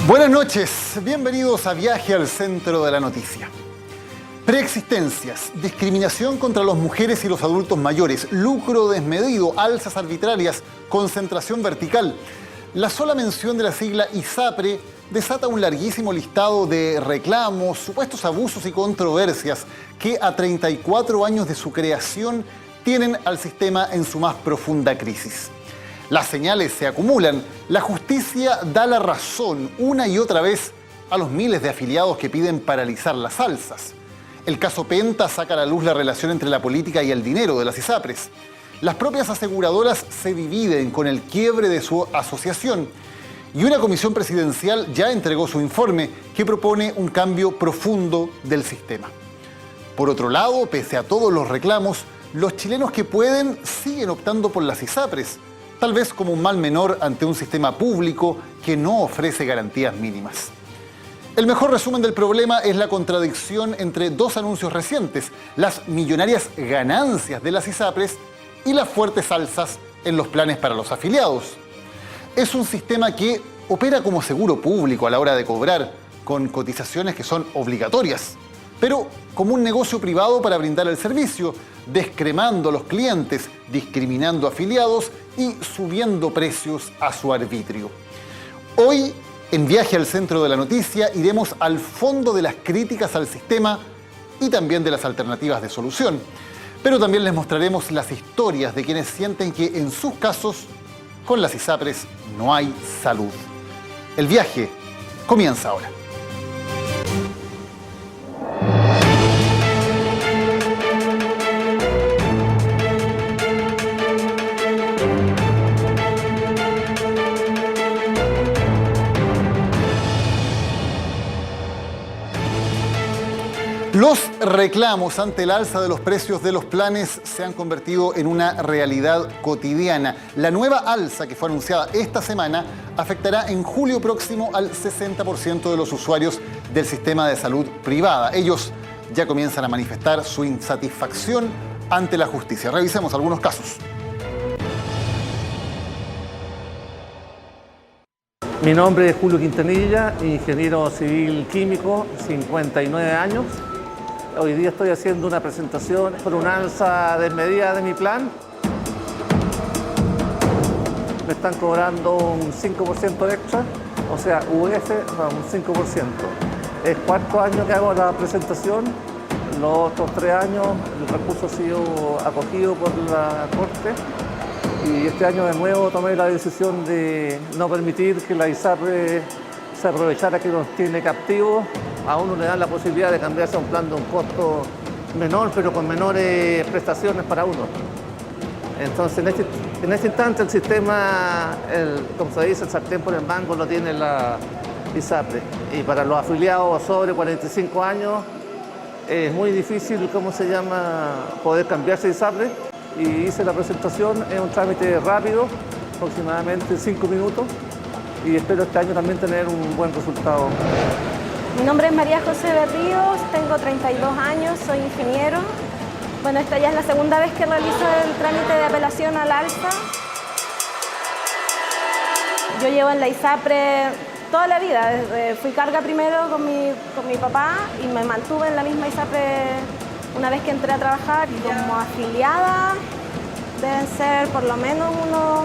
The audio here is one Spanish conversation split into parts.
Buenas noches, bienvenidos a Viaje al Centro de la Noticia. Preexistencias, discriminación contra las mujeres y los adultos mayores, lucro desmedido, alzas arbitrarias, concentración vertical. La sola mención de la sigla ISAPRE desata un larguísimo listado de reclamos, supuestos abusos y controversias que a 34 años de su creación tienen al sistema en su más profunda crisis. Las señales se acumulan, la justicia da la razón una y otra vez a los miles de afiliados que piden paralizar las alzas. El caso Penta saca a la luz la relación entre la política y el dinero de las ISAPRES. Las propias aseguradoras se dividen con el quiebre de su asociación y una comisión presidencial ya entregó su informe que propone un cambio profundo del sistema. Por otro lado, pese a todos los reclamos, los chilenos que pueden siguen optando por las ISAPRES, tal vez como un mal menor ante un sistema público que no ofrece garantías mínimas. El mejor resumen del problema es la contradicción entre dos anuncios recientes, las millonarias ganancias de las ISAPRES y las fuertes alzas en los planes para los afiliados. Es un sistema que opera como seguro público a la hora de cobrar, con cotizaciones que son obligatorias, pero como un negocio privado para brindar el servicio, descremando a los clientes, discriminando afiliados y subiendo precios a su arbitrio. Hoy, en Viaje al Centro de la Noticia, iremos al fondo de las críticas al sistema y también de las alternativas de solución. Pero también les mostraremos las historias de quienes sienten que en sus casos, con las ISAPRES no hay salud. El viaje comienza ahora. Los reclamos ante el alza de los precios de los planes se han convertido en una realidad cotidiana. La nueva alza que fue anunciada esta semana afectará en julio próximo al 60% de los usuarios del sistema de salud privada. Ellos ya comienzan a manifestar su insatisfacción ante la justicia. Revisemos algunos casos. Mi nombre es Julio Quintanilla, ingeniero civil químico, 59 años. Hoy día estoy haciendo una presentación por una alza desmedida de mi plan. Me están cobrando un 5% extra, o sea, UF, un 5%. Es cuarto año que hago la presentación. Los otros 3 años el recurso ha sido acogido por la Corte. Y este año de nuevo tomé la decisión de no permitir que la ISAPRE se aprovechara que nos tiene captivos. A uno le dan la posibilidad de cambiarse a un plan de un costo menor, pero con menores prestaciones para uno. Entonces, en este instante el sistema, como se dice, el sartén por el mango lo tiene la ISAPRE. Y para los afiliados sobre 45 años es muy difícil, poder cambiarse de ISAPRE. Y hice la presentación, es un trámite rápido, aproximadamente 5 minutos, y espero este año también tener un buen resultado. Mi nombre es María José Berríos, tengo 32 años, soy ingeniero. Bueno, esta ya es la segunda vez que realizo el trámite de apelación al alza. Yo llevo en la ISAPRE toda la vida, fui carga primero con mi papá y me mantuve en la misma ISAPRE una vez que entré a trabajar. Como afiliada deben ser por lo menos unos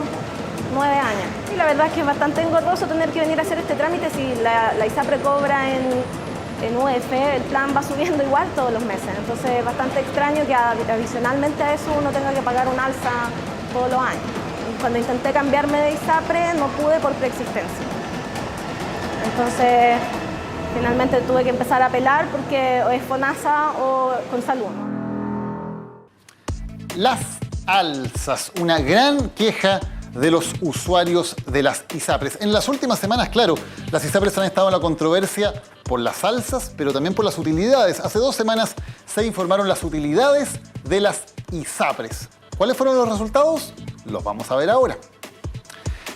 9 años. Y la verdad es que es bastante engorroso tener que venir a hacer este trámite. Si la ISAPRE cobra en UF, el plan va subiendo igual todos los meses. Entonces es bastante extraño que adicionalmente a eso uno tenga que pagar un alza todos los años. Y cuando intenté cambiarme de ISAPRE no pude por preexistencia. Entonces finalmente tuve que empezar a apelar porque o es FONASA o con salud. Las alzas, una gran queja de los usuarios de las ISAPRES. En las últimas semanas, claro, las ISAPRES han estado en la controversia por las alzas, pero también por las utilidades. Hace 2 semanas se informaron las utilidades de las ISAPRES. ¿Cuáles fueron los resultados? Los vamos a ver ahora.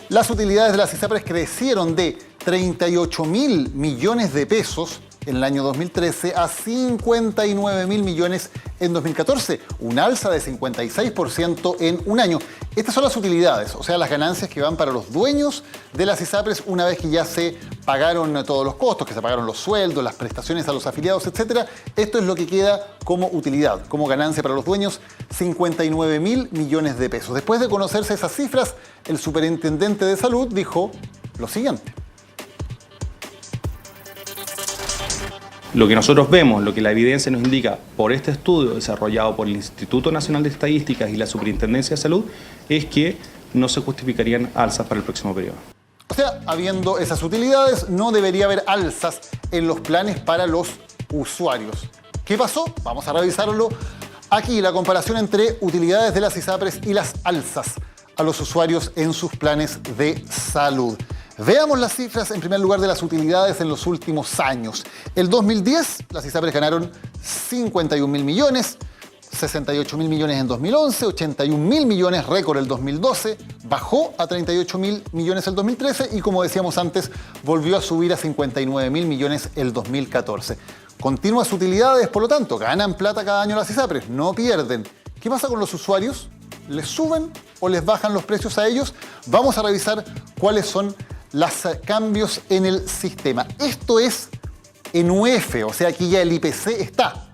Las utilidades de las ISAPRES crecieron de 38.000 millones de pesos en el año 2013 a 59.000 millones en 2014, un alza de 56% en un año. Estas son las utilidades, o sea, las ganancias que van para los dueños de las ISAPRES una vez que ya se pagaron todos los costos, que se pagaron los sueldos, las prestaciones a los afiliados, etc. Esto es lo que queda como utilidad, como ganancia para los dueños, 59.000 millones de pesos. Después de conocerse esas cifras, el superintendente de salud dijo lo siguiente. Lo que nosotros vemos, lo que la evidencia nos indica por este estudio desarrollado por el Instituto Nacional de Estadísticas y la Superintendencia de Salud, es que no se justificarían alzas para el próximo periodo. O sea, habiendo esas utilidades, no debería haber alzas en los planes para los usuarios. ¿Qué pasó? Vamos a revisarlo. Aquí la comparación entre utilidades de las ISAPRES y las alzas a los usuarios en sus planes de salud. Veamos las cifras, en primer lugar, de las utilidades en los últimos años. El 2010, las ISAPRES ganaron 51.000 millones, 68.000 millones en 2011, 81.000 millones récord el 2012, bajó a 38.000 millones el 2013 y, como decíamos antes, volvió a subir a 59.000 millones el 2014. Continuas utilidades, por lo tanto, ganan plata cada año las ISAPRES, no pierden. ¿Qué pasa con los usuarios? ¿Les suben o les bajan los precios a ellos? Vamos a revisar cuáles son los cambios en el sistema. Esto es en UF, o sea, aquí ya el IPC está.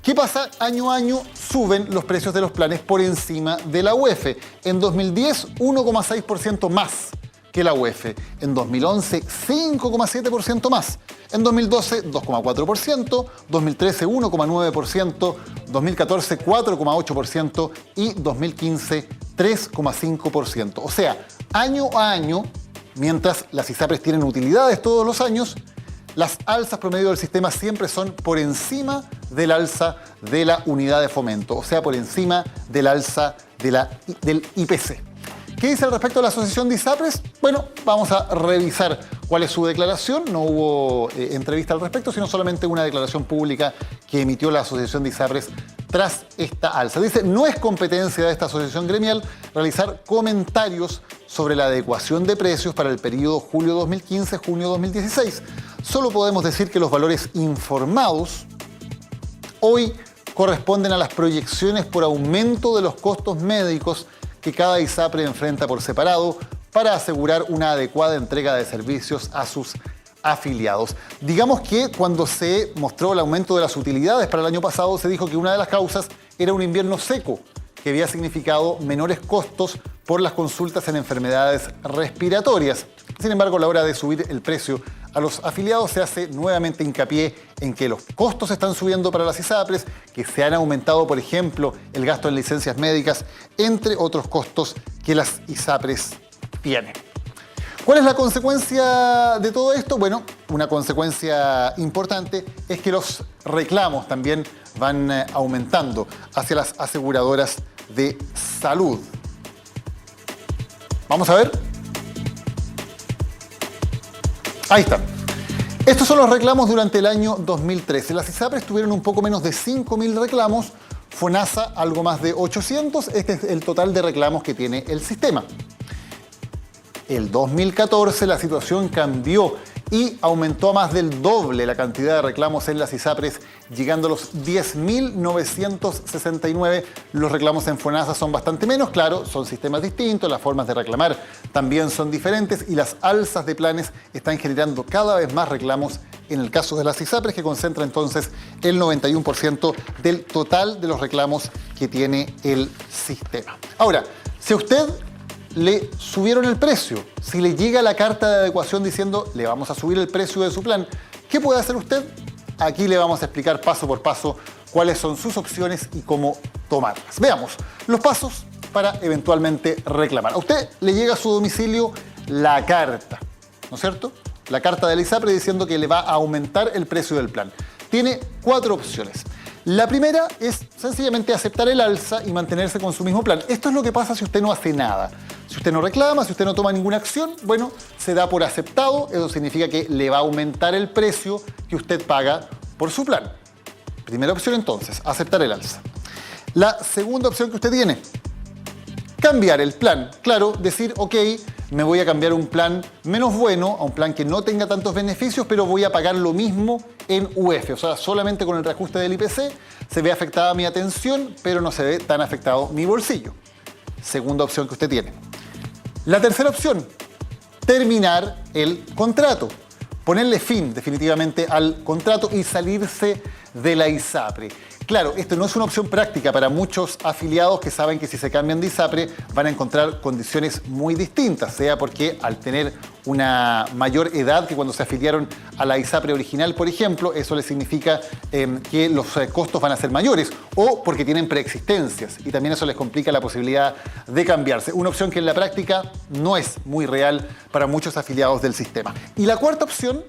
¿Qué pasa? Año a año suben los precios de los planes por encima de la UF. En 2010, 1,6% más que la UF. En 2011, 5,7% más. En 2012, 2,4%. 2013, 1,9%. 2014, 4,8%. Y 2015, 3,5%. O sea, año a año, mientras las ISAPRES tienen utilidades todos los años, las alzas promedio del sistema siempre son por encima del alza de la unidad de fomento, o sea, por encima del alza del IPC. ¿Qué dice al respecto de la Asociación de ISAPRES? Bueno, vamos a revisar cuál es su declaración. No hubo entrevista al respecto, sino solamente una declaración pública que emitió la Asociación de ISAPRES tras esta alza. Dice, no es competencia de esta asociación gremial realizar comentarios sobre la adecuación de precios para el periodo julio 2015-junio 2016. Solo podemos decir que los valores informados hoy corresponden a las proyecciones por aumento de los costos médicos que cada ISAPRE enfrenta por separado para asegurar una adecuada entrega de servicios a sus afiliados. Digamos que cuando se mostró el aumento de las utilidades para el año pasado, se dijo que una de las causas era un invierno seco, que había significado menores costos por las consultas en enfermedades respiratorias. Sin embargo, a la hora de subir el precio a los afiliados se hace nuevamente hincapié en que los costos están subiendo para las ISAPRES, que se han aumentado, por ejemplo, el gasto en licencias médicas, entre otros costos que las ISAPRES tienen. ¿Cuál es la consecuencia de todo esto? Bueno, una consecuencia importante es que los reclamos también van aumentando hacia las aseguradoras de salud. Vamos a ver. Ahí está. Estos son los reclamos durante el año 2013. Las ISAPRES tuvieron un poco menos de 5.000 reclamos, FONASA algo más de 800. Este es el total de reclamos que tiene el sistema. El 2014 la situación cambió y aumentó a más del doble la cantidad de reclamos en las ISAPRES, llegando a los 10.969. Los reclamos en FONASA son bastante menos, claro, son sistemas distintos, las formas de reclamar también son diferentes y las alzas de planes están generando cada vez más reclamos en el caso de las ISAPRES, que concentra entonces el 91% del total de los reclamos que tiene el sistema. Ahora, si usted le subieron el precio, si le llega la carta de adecuación diciendo le vamos a subir el precio de su plan, ¿qué puede hacer usted? Aquí le vamos a explicar paso por paso cuáles son sus opciones y cómo tomarlas. Veamos los pasos para eventualmente reclamar. A usted le llega a su domicilio la carta, ¿no es cierto? La carta del ISAPRE diciendo que le va a aumentar el precio del plan. Tiene 4 opciones. La primera es sencillamente aceptar el alza y mantenerse con su mismo plan. Esto es lo que pasa si usted no hace nada. Si usted no reclama, si usted no toma ninguna acción, bueno, se da por aceptado. Eso significa que le va a aumentar el precio que usted paga por su plan. Primera opción entonces, aceptar el alza. La segunda opción que usted tiene, cambiar el plan. Claro, decir, ok, me voy a cambiar a un plan menos bueno, a un plan que no tenga tantos beneficios, pero voy a pagar lo mismo en UF. O sea, solamente con el reajuste del IPC se ve afectada mi atención, pero no se ve tan afectado mi bolsillo. Segunda opción que usted tiene. La tercera opción, terminar el contrato. Ponerle fin definitivamente al contrato y salirse de la ISAPRE. Claro, esto no es una opción práctica para muchos afiliados que saben que si se cambian de ISAPRE van a encontrar condiciones muy distintas, sea porque al tener una mayor edad que cuando se afiliaron a la ISAPRE original, por ejemplo, eso les significa que los costos van a ser mayores, o porque tienen preexistencias y también eso les complica la posibilidad de cambiarse. Una opción que en la práctica no es muy real para muchos afiliados del sistema. Y la cuarta opción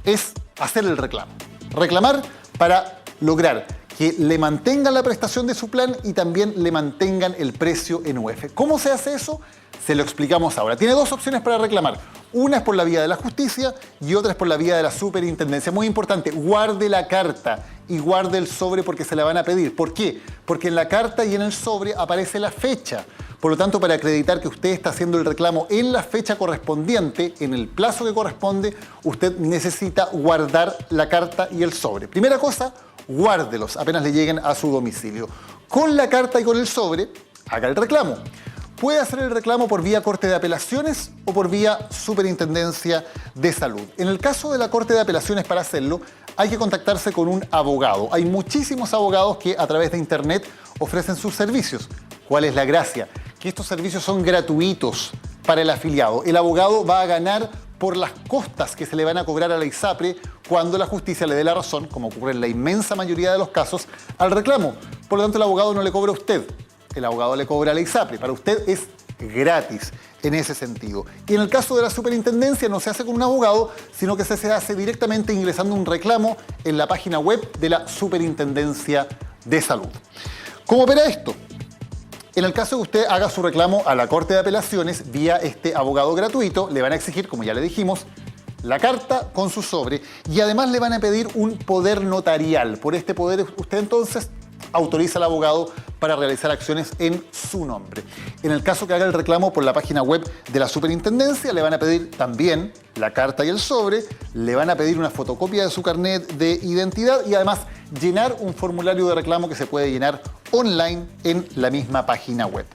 es hacer el reclamo. Reclamar para lograr que le mantengan la prestación de su plan y también le mantengan el precio en UF. ¿Cómo se hace eso? Se lo explicamos ahora. Tiene dos opciones para reclamar. Una es por la vía de la justicia y otra es por la vía de la superintendencia. Muy importante, guarde la carta y guarde el sobre porque se la van a pedir. ¿Por qué? Porque en la carta y en el sobre aparece la fecha. Por lo tanto, para acreditar que usted está haciendo el reclamo en la fecha correspondiente, en el plazo que corresponde, usted necesita guardar la carta y el sobre. Primera cosa, guárdelos apenas le lleguen a su domicilio. Con la carta y con el sobre, haga el reclamo. Puede hacer el reclamo por vía Corte de Apelaciones o por vía Superintendencia de Salud. En el caso de la Corte de Apelaciones, para hacerlo, hay que contactarse con un abogado. Hay muchísimos abogados que a través de Internet ofrecen sus servicios. ¿Cuál es la gracia? Que estos servicios son gratuitos para el afiliado. El abogado va a ganar por las costas que se le van a cobrar a la ISAPRE cuando la justicia le dé la razón, como ocurre en la inmensa mayoría de los casos, al reclamo. Por lo tanto, el abogado no le cobra a usted, el abogado le cobra a la ISAPRE. Para usted es gratis en ese sentido. Y en el caso de la superintendencia no se hace con un abogado, sino que se hace directamente ingresando un reclamo en la página web de la Superintendencia de Salud. ¿Cómo opera esto? En el caso de que usted haga su reclamo a la Corte de Apelaciones vía este abogado gratuito, le van a exigir, como ya le dijimos, la carta con su sobre y además le van a pedir un poder notarial. Por este poder usted entonces autoriza al abogado para realizar acciones en su nombre. En el caso que haga el reclamo por la página web de la superintendencia, le van a pedir también la carta y el sobre, le van a pedir una fotocopia de su carnet de identidad y además llenar un formulario de reclamo que se puede llenar online en la misma página web.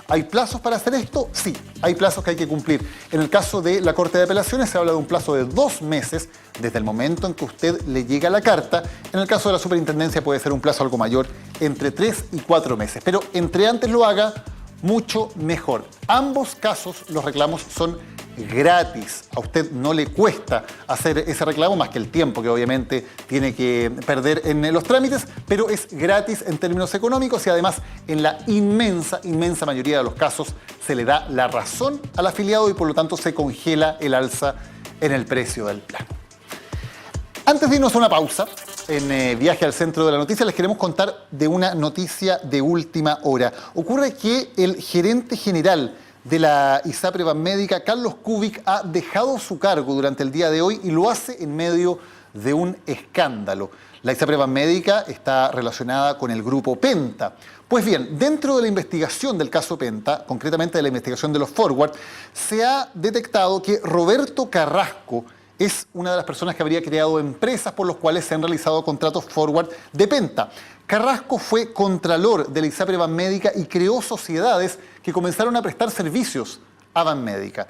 ¿Hay plazos para hacer esto? Sí, hay plazos que hay que cumplir. En el caso de la Corte de Apelaciones se habla de un plazo de 2 meses desde el momento en que usted le llega la carta. En el caso de la superintendencia puede ser un plazo algo mayor, entre 3 y 4 meses. Pero entre antes lo haga, mucho mejor. Ambos casos, los reclamos son gratis. A usted no le cuesta hacer ese reclamo más que el tiempo que obviamente tiene que perder en los trámites, pero es gratis en términos económicos y además en la inmensa mayoría de los casos se le da la razón al afiliado y por lo tanto se congela el alza en el precio del plan. Antes de irnos a una pausa, en Viaje al Centro de la Noticia, les queremos contar de una noticia de última hora. Ocurre que el gerente general de la ISAPRE Banmédica, Carlos Kubik, ha dejado su cargo durante el día de hoy y lo hace en medio de un escándalo. La ISAPRE Banmédica está relacionada con el grupo Penta. Pues bien, dentro de la investigación del caso Penta, concretamente de la investigación de los Forward, se ha detectado que Roberto Carrasco es una de las personas que habría creado empresas por las cuales se han realizado contratos forward de Penta. Carrasco fue contralor de la ISAPRE Banmédica y creó sociedades que comenzaron a prestar servicios a Banmédica.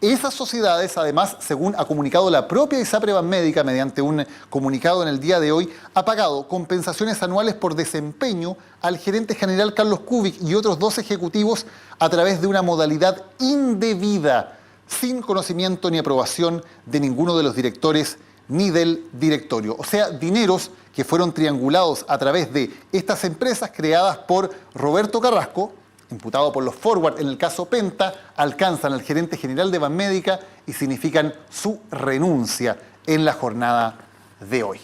Esas sociedades, además, según ha comunicado la propia ISAPRE Banmédica mediante un comunicado en el día de hoy, ha pagado compensaciones anuales por desempeño al gerente general Carlos Kubik y otros 2 ejecutivos a través de una modalidad indebida, sin conocimiento ni aprobación de ninguno de los directores ni del directorio. O sea, dineros que fueron triangulados a través de estas empresas creadas por Roberto Carrasco, imputado por los Forward en el caso Penta, alcanzan al gerente general de Banmédica y significan su renuncia en la jornada de hoy.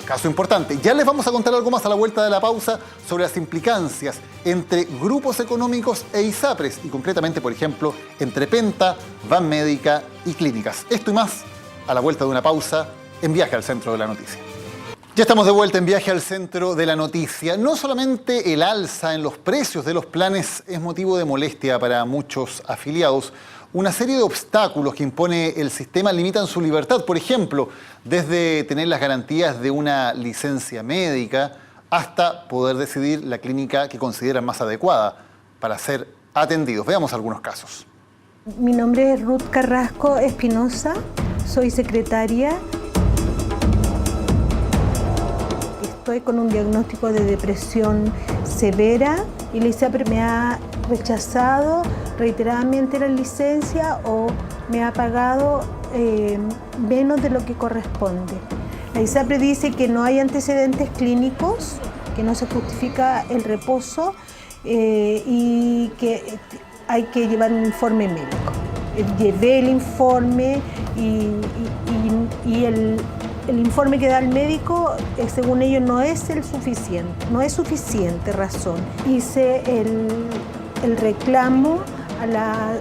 Caso importante. Ya les vamos a contar algo más a la vuelta de la pausa sobre las implicancias entre grupos económicos e ISAPRES y concretamente, por ejemplo, entre Penta, Banmédica y clínicas. Esto y más a la vuelta de una pausa en Viaje al Centro de la Noticia. Ya estamos de vuelta en Viaje al Centro de la Noticia. No solamente el alza en los precios de los planes es motivo de molestia para muchos afiliados. una serie de obstáculos que impone el sistema limitan su libertad. Por ejemplo, desde tener las garantías de una licencia médica hasta poder decidir la clínica que consideran más adecuada para ser atendidos. Veamos algunos casos. Mi nombre es Ruth Carrasco Espinosa, soy secretaria. Estoy con un diagnóstico de depresión severa y la ISAPRE me ha rechazado reiteradamente la licencia o me ha pagado menos de lo que corresponde. La ISAPRE dice que no hay antecedentes clínicos, que no se justifica el reposo y que hay que llevar un informe médico. Llevé el informe y el informe que da el médico, según ellos, no es suficiente razón. Hice el reclamo a la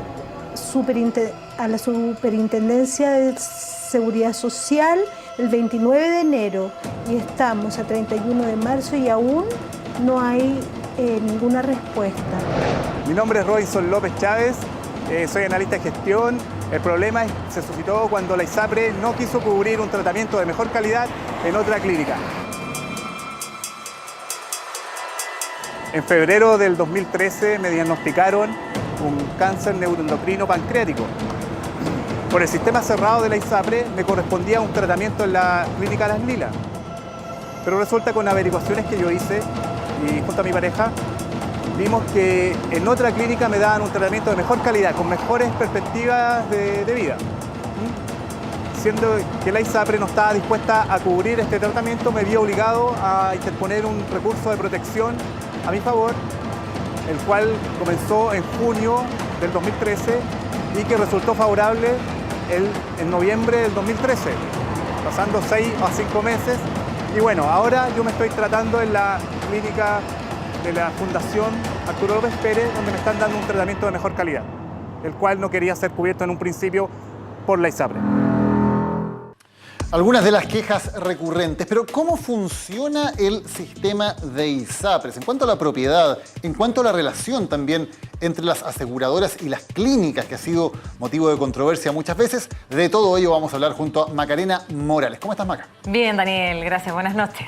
Superintendencia de Seguridad Social el 29 de enero y estamos a 31 de marzo y aún no hay ninguna respuesta. Mi nombre es Robinson López Chávez, soy analista de gestión. El problema se suscitó cuando la ISAPRE no quiso cubrir un tratamiento de mejor calidad en otra clínica. En febrero del 2013 me diagnosticaron un cáncer neuroendocrino pancreático. Por el sistema cerrado de la ISAPRE me correspondía un tratamiento en la clínica Las Lilas. Pero resulta que con averiguaciones que yo hice y junto a mi pareja, vimos que en otra clínica me daban un tratamiento de mejor calidad, con mejores perspectivas de vida. Siendo que la ISAPRE no estaba dispuesta a cubrir este tratamiento, me vi obligado a interponer un recurso de protección a mi favor, el cual comenzó en junio del 2013 y que resultó favorable en noviembre del 2013, pasando 6 a 5 meses. Y bueno, ahora yo me estoy tratando en la clínica de la Fundación Arturo López Pérez, donde me están dando un tratamiento de mejor calidad, el cual no quería ser cubierto en un principio por la ISAPRE. Algunas de las quejas recurrentes, pero ¿cómo funciona el sistema de ISAPRES? En cuanto a la propiedad, en cuanto a la relación también entre las aseguradoras y las clínicas, que ha sido motivo de controversia muchas veces, de todo ello vamos a hablar junto a Macarena Morales. ¿Cómo estás, Maca? Bien, Daniel, gracias. Buenas noches.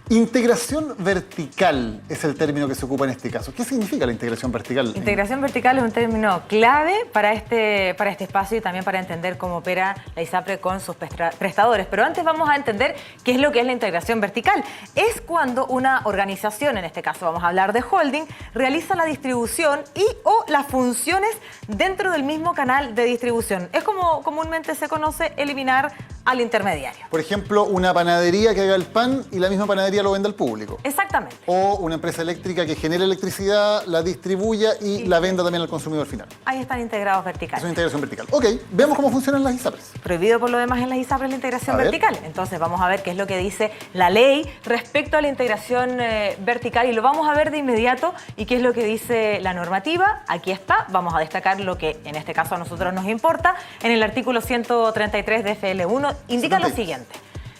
Integración vertical es el término que se ocupa en este caso. ¿Qué significa la integración vertical? Integración vertical es un término clave para este espacio y también para entender cómo opera la ISAPRE con sus prestadores. Pero antes vamos a entender qué es lo que es la integración vertical. Es cuando una organización, en este caso vamos a hablar de holding, realiza la distribución o las funciones dentro del mismo canal de distribución. Es como comúnmente se conoce eliminar al intermediario. Por ejemplo, una panadería que haga el pan y la misma panadería lo venda al público. Exactamente. O una empresa eléctrica que genere electricidad, la distribuya y la venda también al consumidor final. Ahí están integrados verticales. Es una integración vertical. Ok, veamos cómo funcionan las ISAPRES. Prohibido por lo demás en las ISAPRES la integración vertical. Entonces vamos a ver qué es lo que dice la ley respecto a la integración vertical y lo vamos a ver de inmediato y qué es lo que dice la normativa. Aquí está, vamos a destacar lo que en este caso a nosotros nos importa. En el artículo 133 de FL1 indica lo siguiente.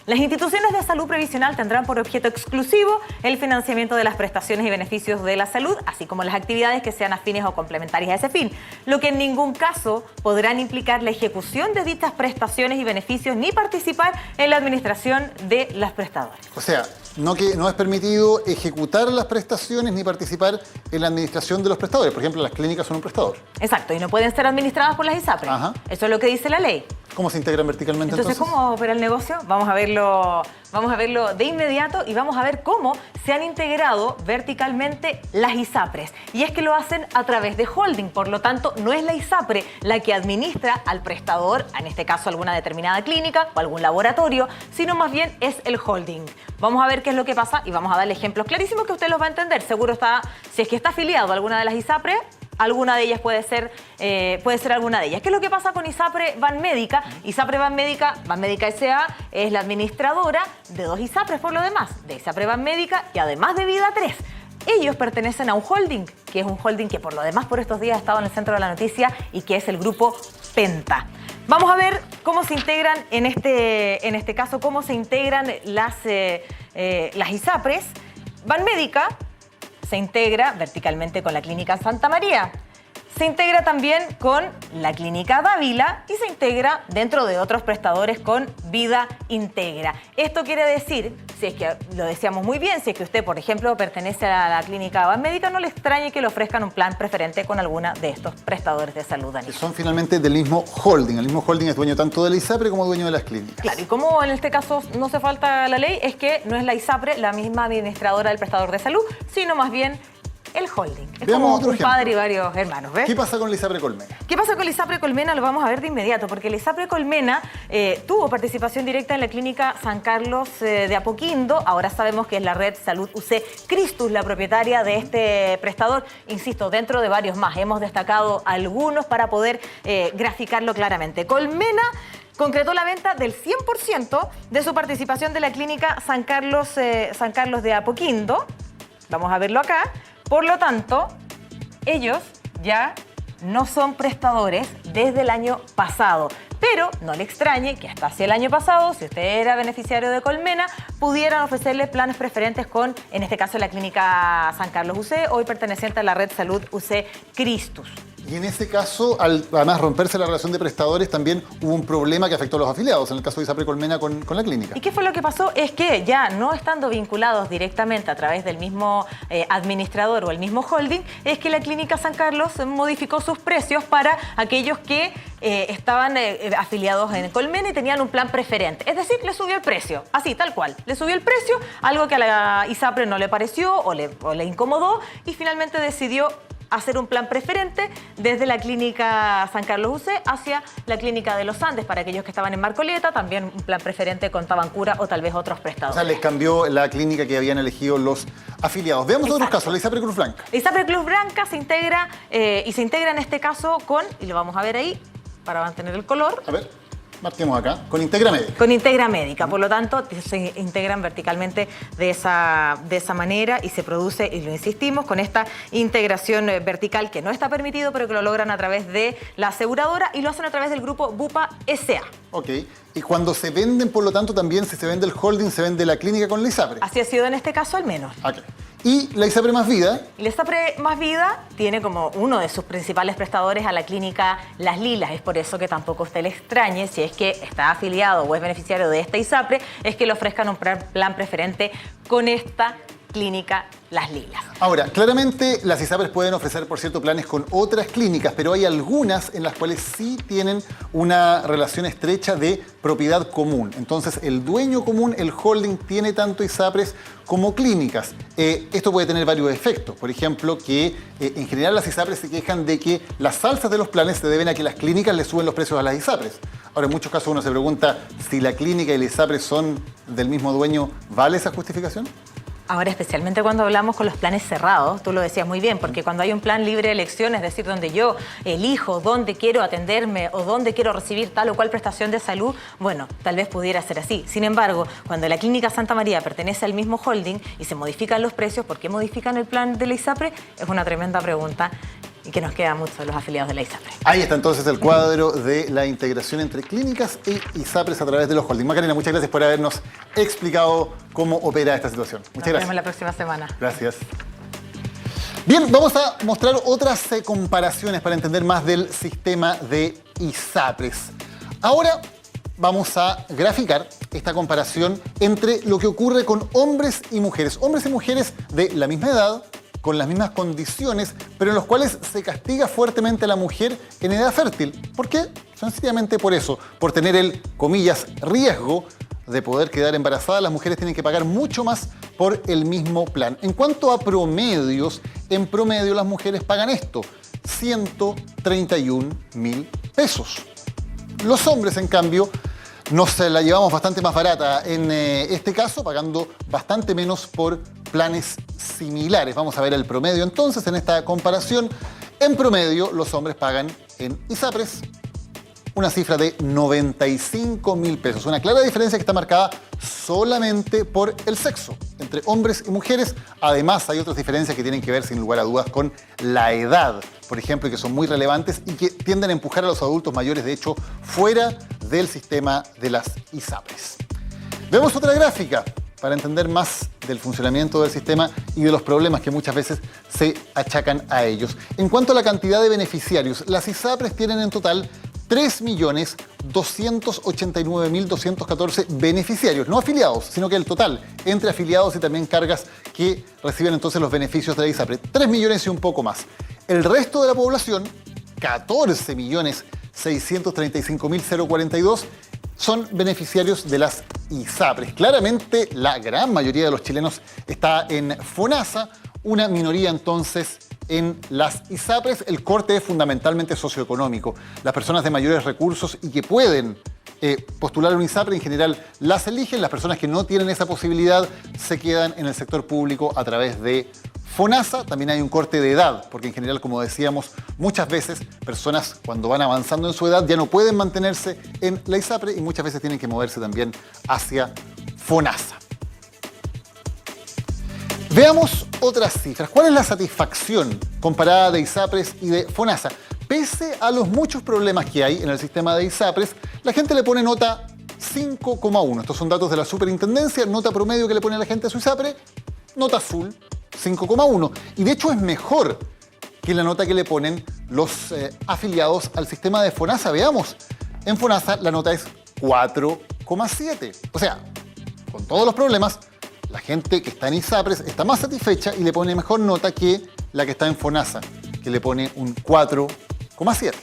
Las instituciones de salud previsional tendrán por objeto exclusivo el financiamiento de las prestaciones y beneficios de la salud, así como las actividades que sean afines o complementarias a ese fin, lo que en ningún caso podrán implicar la ejecución de dichas prestaciones y beneficios ni participar en la administración de las prestadoras. O sea, no es permitido ejecutar las prestaciones ni participar en la administración de los prestadores. Por ejemplo, las clínicas son un prestador. Exacto, y no pueden ser administradas por las ISAPRES. Ajá. Eso es lo que dice la ley. ¿Cómo se integran verticalmente entonces? ¿Cómo opera el negocio? Vamos a verlo de inmediato y vamos a ver cómo se han integrado verticalmente las ISAPRES. Y es que lo hacen a través de holding, por lo tanto no es la ISAPRE la que administra al prestador, en este caso alguna determinada clínica o algún laboratorio, sino más bien es el holding. Vamos a ver qué es lo que pasa y vamos a darle ejemplos clarísimos que usted los va a entender. Seguro está, si es que está afiliado a alguna de las ISAPRES, alguna de ellas puede ser alguna de ellas. ¿Qué es lo que pasa con ISAPRE Banmédica? ISAPRE Banmédica S.A. es la administradora de 2 ISAPRES por lo demás, de ISAPRE Banmédica y además de Vida 3. Ellos pertenecen a un holding, que es un holding que por lo demás por estos días ha estado en el centro de la noticia y que es el grupo Penta. Vamos a ver cómo se integran en este caso, cómo se integran las ISAPRES. Banmédica se integra verticalmente con la Clínica Santa María. se integra también con la Clínica Dávila y se integra dentro de otros prestadores con Vida Integra. Esto quiere decir, si es que lo decíamos muy bien, si es que usted, por ejemplo, pertenece a la Clínica Banmédica, no le extrañe que le ofrezcan un plan preferente con alguna de estos prestadores de salud, Daniel. Que son finalmente del mismo holding. El mismo holding es dueño tanto de la ISAPRE como dueño de las clínicas. Claro, y como en este caso no se falta la ley, es que no es la ISAPRE la misma administradora del prestador de salud, sino más bien el holding. Es Veamos como otro un ejemplo. padre y varios hermanos, ¿ves? ¿Qué pasa con la ISAPRE Colmena? ¿Qué pasa con la ISAPRE Colmena? Lo vamos a ver de inmediato, porque la ISAPRE Colmena tuvo participación directa en la clínica San Carlos de Apoquindo. Ahora sabemos que es la red Salud UC Cristus, la propietaria de este prestador. Insisto, dentro de varios más. Hemos destacado algunos para poder graficarlo claramente. Colmena concretó la venta del 100% de su participación de la clínica San Carlos de Apoquindo. Vamos a verlo acá. Por lo tanto, ellos ya no son prestadores desde el año pasado. Pero no le extrañe que hasta hacia el año pasado, si usted era beneficiario de Colmena, pudieran ofrecerle planes preferentes con, en este caso, la clínica San Carlos UC, hoy perteneciente a la red Salud UC Cristus. Y en ese caso, al además romperse la relación de prestadores, también hubo un problema que afectó a los afiliados, en el caso de ISAPRE Colmena con la clínica. ¿Y qué fue lo que pasó? Es que ya no estando vinculados directamente a través del mismo administrador o el mismo holding, es que la clínica San Carlos modificó sus precios para aquellos que estaban afiliados en Colmena y tenían un plan preferente. Es decir, le subió el precio, así, tal cual. Le subió el precio, algo que a la ISAPRE no le pareció o le incomodó, y finalmente decidió hacer un plan preferente desde la clínica San Carlos UC hacia la clínica de los Andes, para aquellos que estaban en Marcoleta, también un plan preferente con Tabancura o tal vez otros O prestadores. sea, les cambió la clínica que habían elegido los afiliados. Veamos otros casos, la ISAPRE Cruz Blanca. La ISAPRE Cruz Blanca se integra y se integra en este caso con, y lo vamos a ver ahí para mantener el color, A ver, marquemos acá, con Integra Médica. con Integra Médica. Por lo tanto, se integran verticalmente de esa manera y se produce, y lo insistimos, con esta integración vertical que no está permitido, pero que lo logran a través de la aseguradora y lo hacen a través del grupo Bupa S.A. Ok. Y cuando se venden, por lo tanto, también si se vende el holding, se vende la clínica con la ISAPRE. Así ha sido en este caso al menos. Ok. Y la ISAPRE Más Vida, Y la ISAPRE Más Vida tiene como uno de sus principales prestadores a la clínica Las Lilas. Es por eso que tampoco usted le extrañe, si es que está afiliado o es beneficiario de esta ISAPRE, es que le ofrezcan un plan preferente con esta clínica Las Lilas. ahora, claramente las ISAPRES pueden ofrecer, por cierto, planes con otras clínicas, pero hay algunas en las cuales sí tienen una relación estrecha de propiedad común. Entonces, el dueño común, el holding, tiene tanto ISAPRES como clínicas. Esto puede tener varios efectos. Por ejemplo, que en general las ISAPRES se quejan de que las alzas de los planes se deben a que las clínicas le suben los precios a las ISAPRES. Ahora, en muchos casos uno se pregunta si la clínica y la ISAPRE son del mismo dueño, ¿vale esa justificación? Ahora, especialmente cuando hablamos con los planes cerrados, tú lo decías muy bien, porque cuando hay un plan libre de elección, es decir, donde yo elijo dónde quiero atenderme o dónde quiero recibir tal o cual prestación de salud, bueno, tal vez pudiera ser así. Sin embargo, cuando la clínica Santa María pertenece al mismo holding y se modifican los precios, ¿por qué modifican el plan de la ISAPRE? Es una tremenda pregunta y que nos queda mucho a los afiliados de la ISAPRE. Ahí está entonces el cuadro de la integración entre clínicas e ISAPRES a través de los holdings. Macarena, muchas gracias por habernos explicado cómo opera esta situación. Muchas Nos gracias. vemos la próxima semana. Gracias. Bien, vamos a mostrar otras comparaciones para entender más del sistema de ISAPRES. Ahora vamos a graficar esta comparación entre lo que ocurre con hombres y mujeres. Hombres y mujeres de la misma edad, con las mismas condiciones, pero en los cuales se castiga fuertemente a la mujer en edad fértil. ¿Por qué? Sencillamente por eso, por tener el, comillas, riesgo de poder quedar embarazada. Las mujeres tienen que pagar mucho más por el mismo plan. En cuanto a promedios, en promedio las mujeres pagan esto, 131.000 pesos. Los hombres, en cambio, nos la llevamos bastante más barata en este caso, pagando bastante menos por planes similares. Vamos a ver el promedio entonces en esta comparación. En promedio, los hombres pagan en ISAPRES una cifra de 95.000 pesos. Una clara diferencia que está marcada solamente por el sexo, entre hombres y mujeres. Además, hay otras diferencias que tienen que ver, sin lugar a dudas, con la edad, por ejemplo, y que son muy relevantes y que tienden a empujar a los adultos mayores, de hecho, fuera del sistema de las ISAPRES. Vemos otra gráfica. para entender más del funcionamiento del sistema y de los problemas que muchas veces se achacan a ellos. En cuanto a la cantidad de beneficiarios, las ISAPRES tienen en total 3.289.214 beneficiarios, no afiliados, sino que el total, entre afiliados y también cargas que reciben entonces los beneficios de la ISAPRE, 3 millones y un poco más. El resto de la población, 14.635.042, son beneficiarios de las ISAPRES. Claramente, la gran mayoría de los chilenos está en FONASA, una minoría entonces en las ISAPRES. El corte es fundamentalmente socioeconómico. Las personas de mayores recursos y que pueden postular a un ISAPRE en general las eligen. Las personas que no tienen esa posibilidad se quedan en el sector público a través de FONASA. También hay un corte de edad, porque en general, como decíamos, muchas veces personas cuando van avanzando en su edad ya no pueden mantenerse en la ISAPRE y muchas veces tienen que moverse también hacia FONASA. Veamos otras cifras. ¿Cuál es la satisfacción comparada de ISAPRES y de FONASA? Pese a los muchos problemas que hay en el sistema de ISAPRES, la gente le pone nota 5,1. Estos son datos de la superintendencia, nota promedio que le pone la gente a su ISAPRE, nota azul, 5,1. Y de hecho es mejor que la nota que le ponen los afiliados al sistema de FONASA. Veamos, en FONASA la nota es 4,7. O sea, con todos los problemas, la gente que está en ISAPRES está más satisfecha y le pone mejor nota que la que está en FONASA, que le pone un 4,7.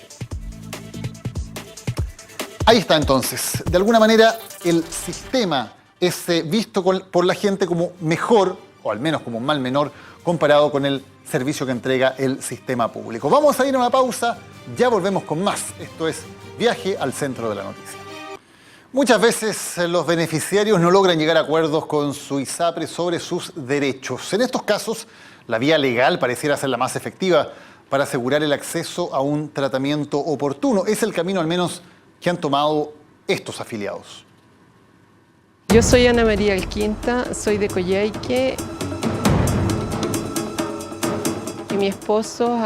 Ahí está entonces. De alguna manera el sistema es visto por la gente como mejor, o al menos como un mal menor, comparado con el servicio que entrega el sistema público. Vamos a ir a una pausa, ya volvemos con más. Esto es Viaje al Centro de la Noticia. Muchas veces los beneficiarios no logran llegar a acuerdos con su ISAPRE sobre sus derechos. En estos casos, la vía legal pareciera ser la más efectiva para asegurar el acceso a un tratamiento oportuno. Es el camino al menos que han tomado estos afiliados. Yo soy Ana María Alquinta, soy de Coyhaique y mi esposo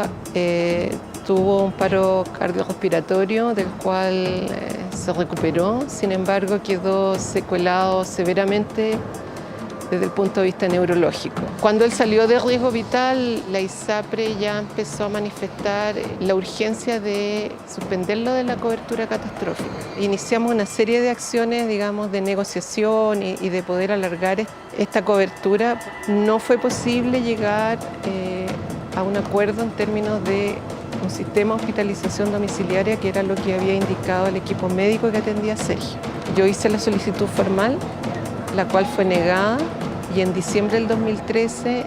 tuvo un paro cardiorrespiratorio del cual se recuperó, sin embargo quedó secuelado severamente desde el punto de vista neurológico. Cuando él salió de riesgo vital, la ISAPRE ya empezó a manifestar la urgencia de suspenderlo de la cobertura catastrófica. Iniciamos una serie de acciones, digamos, de negociación y de poder alargar esta cobertura. No fue posible llegar a un acuerdo en términos de un sistema de hospitalización domiciliaria, que era lo que había indicado el equipo médico que atendía a Sergio. Yo hice la solicitud formal, la cual fue negada, y en diciembre del 2013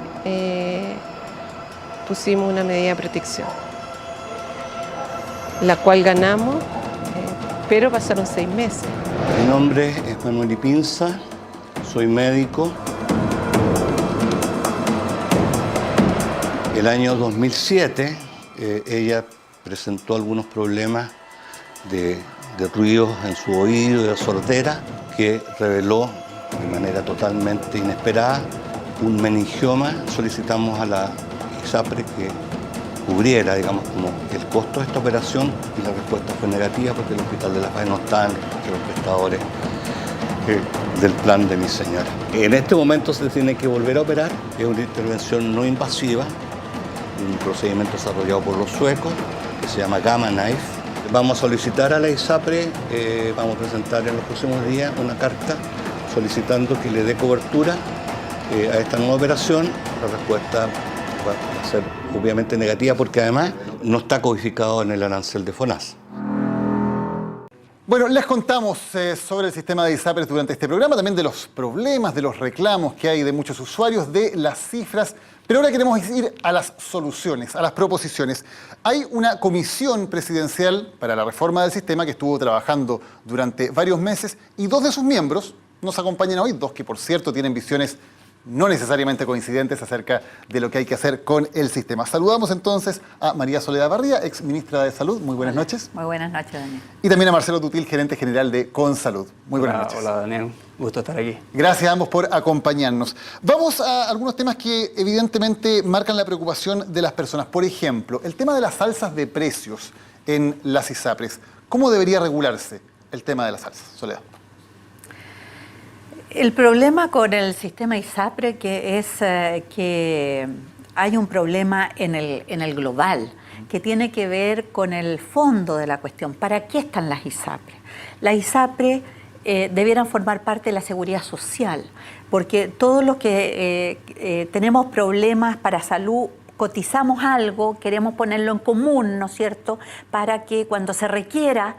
pusimos una medida de protección, la cual ganamos, pero pasaron 6 meses. Mi nombre es Manuel Ipinza, soy médico. El año 2007 ella presentó algunos problemas de ruidos en su oído y de sordera, que reveló de manera totalmente inesperada un meningioma. Solicitamos a la ISAPRE que cubriera, digamos, como el costo de esta operación, y la respuesta fue negativa porque el Hospital de La Paz no está entre los prestadores del plan de mi señora. En este momento se tiene que volver a operar, es una intervención no invasiva, un procedimiento desarrollado por los suecos que se llama Gamma Knife. Vamos a solicitar a la ISAPRE, vamos a presentar en los próximos días una carta solicitando que le dé cobertura a esta nueva operación. La respuesta va a ser obviamente negativa porque además no está codificado en el arancel de FONASA. Bueno, les contamos sobre el sistema de ISAPRES durante este programa, también de los problemas, de los reclamos que hay de muchos usuarios, de las cifras, pero ahora queremos ir a las soluciones, a las proposiciones. Hay una comisión presidencial para la reforma del sistema que estuvo trabajando durante varios meses y 2 de sus miembros nos acompañan hoy, 2 que por cierto tienen visiones no necesariamente coincidentes acerca de lo que hay que hacer con el sistema. Saludamos entonces a María Soledad Barría, ex ministra de Salud. Muy buenas noches. Muy buenas noches, Daniel. Y también a Marcelo Tutil, gerente general de Consalud. Muy buenas noches. Hola, Daniel. Gusto estar aquí. Gracias a ambos por acompañarnos. Vamos a algunos temas que evidentemente marcan la preocupación de las personas. Por ejemplo, el tema de las alzas de precios en las ISAPRES. ¿Cómo debería regularse el tema de las alzas? Soledad. El problema con el sistema ISAPRE que es que hay un problema en el global que tiene que ver con el fondo de la cuestión. ¿Para qué están las ISAPRE? Las ISAPRE debieran formar parte de la seguridad social, porque todos los que tenemos problemas para salud cotizamos algo, queremos ponerlo en común, ¿no es cierto?, para que cuando se requiera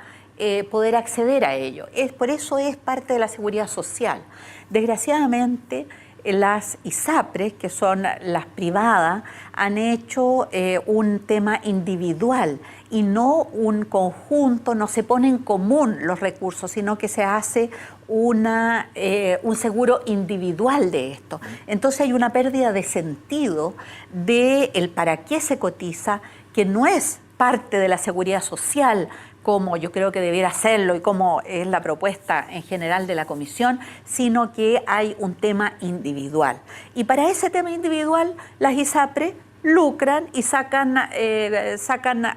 poder acceder a ello. Por eso es parte de la seguridad social. Desgraciadamente, las ISAPRES, que son las privadas, han hecho un tema individual y no un conjunto, no se pone en común los recursos, sino que se hace un seguro individual de esto. Entonces hay una pérdida de sentido del para qué se cotiza, que no es parte de la seguridad social, como yo creo que debiera serlo y como es la propuesta en general de la Comisión, sino que hay un tema individual. Y para ese tema individual, las ISAPRE lucran y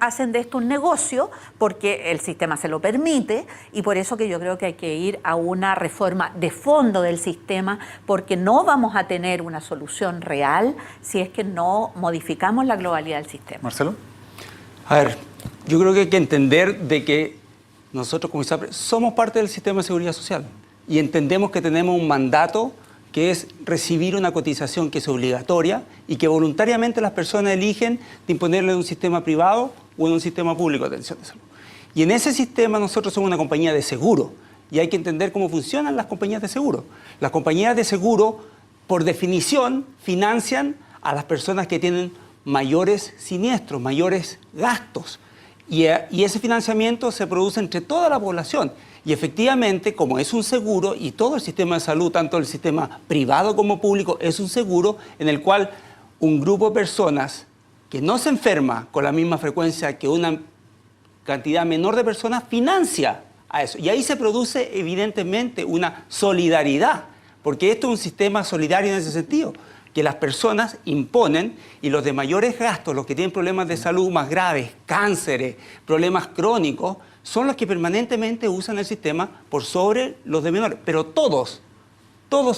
hacen de esto un negocio, porque el sistema se lo permite, y por eso que yo creo que hay que ir a una reforma de fondo del sistema, porque no vamos a tener una solución real si es que no modificamos la globalidad del sistema. Marcelo. A ver, yo creo que hay que entender de que nosotros como ISAPRE somos parte del sistema de seguridad social y entendemos que tenemos un mandato que es recibir una cotización que es obligatoria y que voluntariamente las personas eligen de imponerle en un sistema privado o en un sistema público de atención de salud. Y en ese sistema nosotros somos una compañía de seguro y hay que entender cómo funcionan las compañías de seguro. Las compañías de seguro, por definición, financian a las personas que tienen mayores siniestros, mayores gastos. Y ese financiamiento se produce entre toda la población. Y efectivamente, como es un seguro, y todo el sistema de salud, tanto el sistema privado como público, es un seguro en el cual un grupo de personas que no se enferma con la misma frecuencia que una cantidad menor de personas financia a eso. Y ahí se produce evidentemente una solidaridad, porque esto es un sistema solidario en ese sentido, que las personas imponen y los de mayores gastos, los que tienen problemas de salud más graves, cánceres, problemas crónicos, son los que permanentemente usan el sistema por sobre los de menores. Pero todos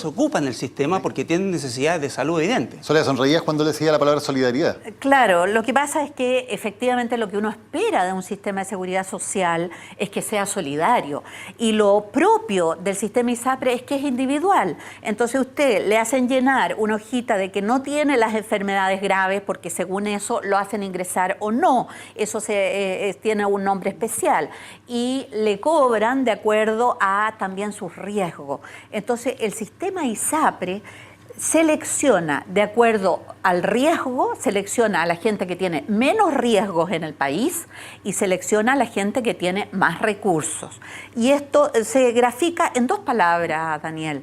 ocupan el sistema porque tienen necesidades de salud evidentes. Soledad, sonreías cuando le decía la palabra solidaridad. Claro, lo que pasa es que efectivamente lo que uno espera de un sistema de seguridad social es que sea solidario. Y lo propio del sistema ISAPRE es que es individual. Entonces usted le hacen llenar una hojita de que no tiene las enfermedades graves porque según eso lo hacen ingresar o no. Eso tiene un nombre especial. Y le cobran de acuerdo a también sus riesgos. Entonces el sistema ISAPRE selecciona de acuerdo al riesgo, selecciona a la gente que tiene menos riesgos en el país y selecciona a la gente que tiene más recursos. Y esto se grafica en dos palabras, Daniel.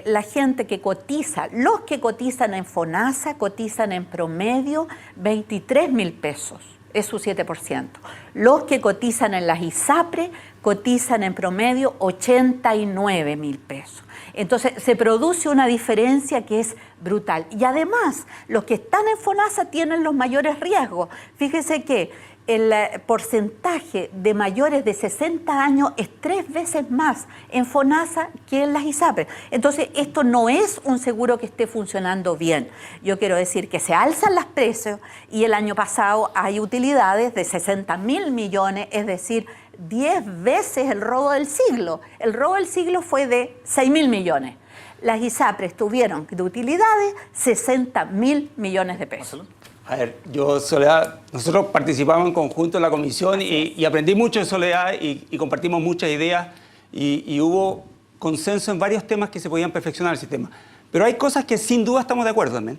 La gente que cotiza, los que cotizan en FONASA cotizan en promedio 23.000 pesos. Es su 7%. Los que cotizan en las ISAPRE cotizan en promedio 89.000 pesos. Entonces se produce una diferencia que es brutal. Y además, los que están en FONASA tienen los mayores riesgos. Fíjese que el porcentaje de mayores de 60 años es 3 veces más en FONASA que en las ISAPRE. Entonces, esto no es un seguro que esté funcionando bien. Yo quiero decir que se alzan los precios y el año pasado hay utilidades de 60.000 millones, es decir, 10 veces el robo del siglo. El robo del siglo fue de 6.000 millones. Las ISAPRES tuvieron de utilidades 60.000 millones de pesos. A ver, Soledad, nosotros participamos en conjunto en la comisión y aprendí mucho de Soledad y compartimos muchas ideas y hubo consenso en varios temas que se podían perfeccionar el sistema. Pero hay cosas que sin duda estamos de acuerdo también.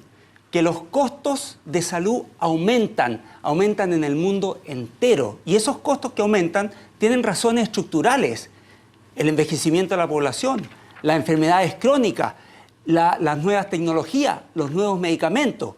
Que los costos de salud aumentan en el mundo entero. Y esos costos que aumentan tienen razones estructurales. El envejecimiento de la población, las enfermedades crónicas, las nuevas tecnologías, los nuevos medicamentos.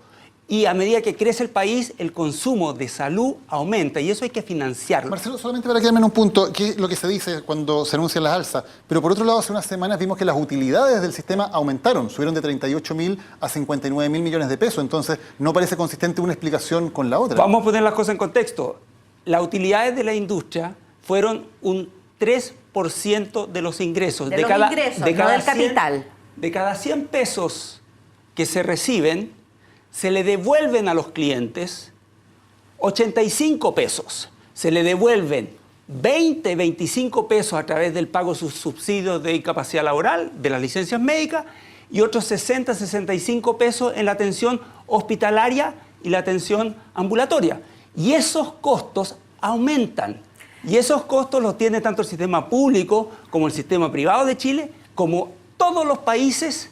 Y a medida que crece el país, el consumo de salud aumenta y eso hay que financiarlo. Marcelo, solamente para quedarme en un punto, ¿qué es lo que se dice cuando se anuncian las alzas? Pero por otro lado, hace unas semanas vimos que las utilidades del sistema aumentaron, subieron de 38.000 a 59.000 millones de pesos. Entonces, no parece consistente una explicación con la otra. Vamos a poner las cosas en contexto. Las utilidades de la industria fueron un 3% 10% de los ingresos. De los ingresos, no del capital. De cada 100 pesos que se reciben, se le devuelven a los clientes 85 pesos. Se le devuelven 20, 25 pesos a través del pago de sus subsidios de incapacidad laboral, de las licencias médicas, y otros 60, 65 pesos en la atención hospitalaria y la atención ambulatoria. Y esos costos aumentan. Y esos costos los tiene tanto el sistema público como el sistema privado de Chile, como todos los países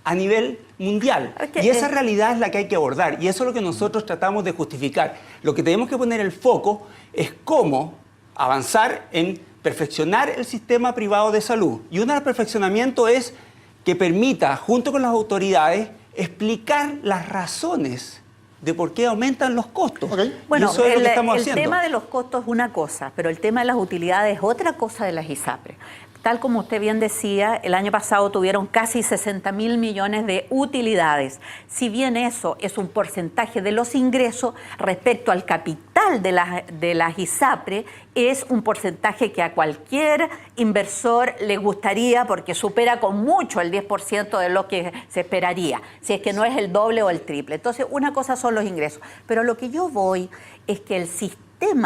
a nivel mundial. Y esa realidad es la que hay que abordar. Y eso es lo que nosotros tratamos de justificar. Lo que tenemos que poner el foco es cómo avanzar en perfeccionar el sistema privado de salud. Y uno de los perfeccionamientos es que permita, junto con las autoridades, explicar las razones de por qué aumentan los costos. Bueno, y eso es lo que estamos el haciendo. tema de los costos es una cosa, pero el tema de las utilidades es otra cosa de las ISAPRES. Tal como usted bien decía, el año pasado tuvieron casi 60.000 millones de utilidades. Si bien eso es un porcentaje de los ingresos, respecto al capital de las ISAPRES, es un porcentaje que a cualquier inversor le gustaría, porque supera con mucho el 10% de lo que se esperaría, si es que no es el doble o el triple. Entonces, una cosa son los ingresos. Pero lo que yo voy es que el sistema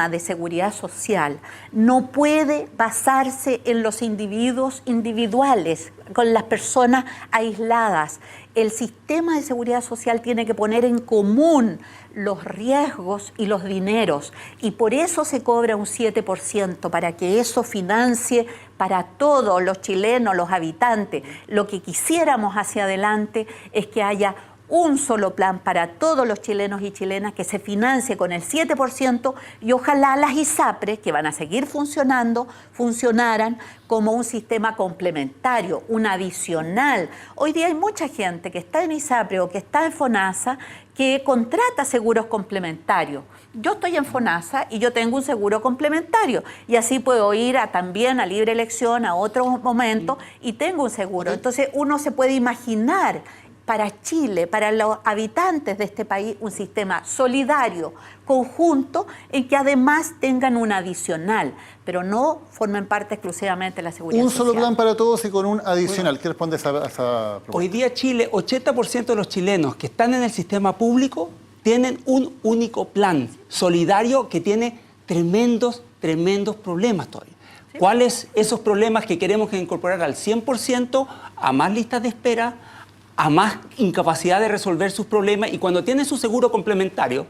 de seguridad social no puede basarse en los individuos individuales, con las personas aisladas. El sistema de seguridad social tiene que poner en común los riesgos y los dineros, y por eso se cobra un 7%, para que eso financie para todos los chilenos, los habitantes. Lo que quisiéramos hacia adelante es que haya un solo plan para todos los chilenos y chilenas que se financie con el 7%, y ojalá las ISAPRES, que van a seguir funcionando, funcionaran como un sistema complementario, un adicional. Hoy día hay mucha gente que está en ISAPRE o que está en FONASA que contrata seguros complementarios. Yo estoy en FONASA y yo tengo un seguro complementario, y así puedo ir también a libre elección a otro momento y tengo un seguro. Entonces uno se puede imaginar para Chile, para los habitantes de este país, un sistema solidario, conjunto, en que además tengan un adicional, pero no formen parte exclusivamente de la seguridad social. Un solo plan para todos y con un adicional. ¿Qué responde a esa propuesta? Hoy día Chile, 80% de los chilenos que están en el sistema público tienen un único plan solidario que tiene tremendos problemas todavía. ¿Sí? ¿Cuáles esos problemas que queremos incorporar al 100%, a más listas de espera, a más incapacidad de resolver sus problemas? Y cuando tiene su seguro complementario,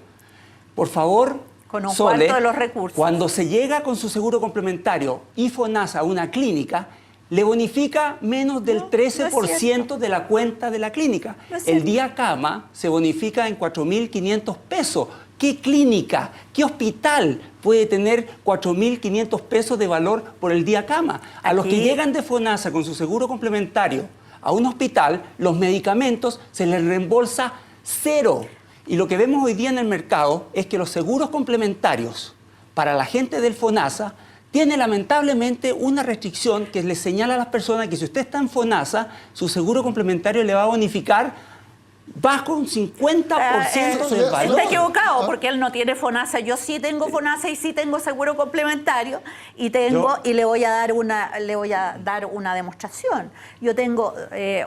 por favor, con un Sole, cuarto de los recursos. Cuando se llega con su seguro complementario y FONASA a una clínica, le bonifica menos del 13% de la cuenta de la clínica. El día cama se bonifica en 4.500 pesos. ¿Qué clínica, qué hospital puede tener 4.500 pesos de valor por el día cama? A los que llegan de FONASA con su seguro complementario a un hospital, los medicamentos se les reembolsa 0. Y lo que vemos hoy día en el mercado es que los seguros complementarios para la gente del FONASA tiene lamentablemente una restricción que le señala a las personas que si usted está en FONASA, su seguro complementario le va a bonificar bajo un 50% del valor. Está equivocado, porque él no tiene FONASA. Yo sí tengo FONASA y sí tengo seguro complementario, y le voy a dar una demostración. Yo tengo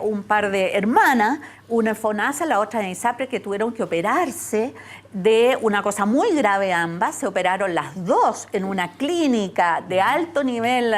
un par de hermanas, una en FONASA, la otra en ISAPRE, que tuvieron que operarse de una cosa muy grave ambas. Se operaron las dos en una clínica de alto nivel